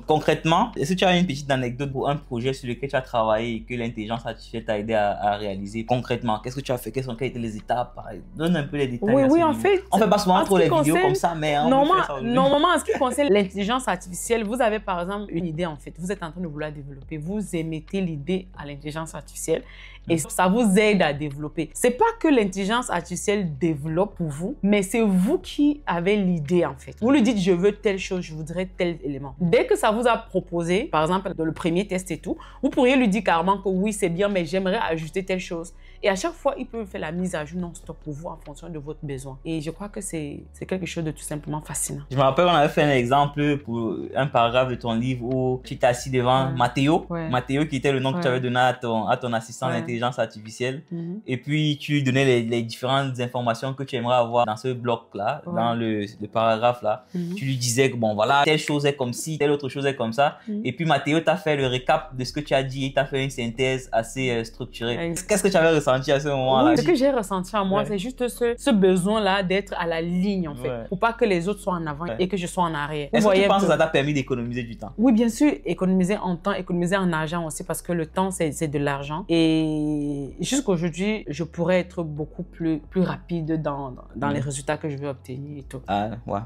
Concrètement, est-ce que tu as une petite anecdote pour un projet sur lequel tu as travaillé et que l'intelligence artificielle t'a aidé à réaliser? Concrètement, qu'est-ce que tu as fait? Quelles étaient les étapes? Donne un peu les détails Oui, à ce oui, en niveau. fait, On fait pas souvent trop les vidéos comme ça, mais on peut faire ça aujourd'hui. Normalement, en ce qui concerne l'intelligence artificielle, vous avez par exemple une idée en fait. Vous êtes en train de vouloir développer. Vous émettez l'idée à l'intelligence artificielle et ça vous aide à développer. C'est pas que l'intelligence artificielle développe pour vous, mais c'est vous qui avez l'idée en fait. Vous lui dites, je veux telle chose, je voudrais tel élément. Dès que ça vous a proposé, par exemple, dans le premier test et tout, vous pourriez lui dire carrément que oui, c'est bien, mais j'aimerais ajuster telle chose. Et à chaque fois, il peut faire la mise à jour non-stop pour vous en fonction de votre besoin. Et je crois que c'est quelque chose de tout simplement fascinant. Je me rappelle, on avait fait un exemple pour un paragraphe de ton livre où tu t'es assis devant Mathéo. Mathéo qui était le nom que tu avais donné à ton assistant d'intelligence artificielle. Et puis, tu lui donnais les différentes informations que tu aimerais avoir dans ce bloc-là, dans le paragraphe-là. Tu lui disais que bon, voilà, telle chose est comme ci, telle autre chose est comme ça. Et puis, Mathéo t'a fait le récap de ce que tu as dit et t'a fait une synthèse assez structurée. Qu'est-ce que tu avais ressenti à ce moment-là? Oui, ce que j'ai ressenti en moi, c'est juste ce besoin-là d'être à la ligne, en fait, pour pas que les autres soient en avant et que je sois en arrière. Est-ce que tu penses que ça t'a permis d'économiser du temps? Oui, bien sûr, économiser en temps, économiser en argent aussi, parce que le temps, c'est de l'argent. Et jusqu'aujourd'hui, je pourrais être beaucoup plus rapide dans les résultats que je veux obtenir et tout. Ah, ouais.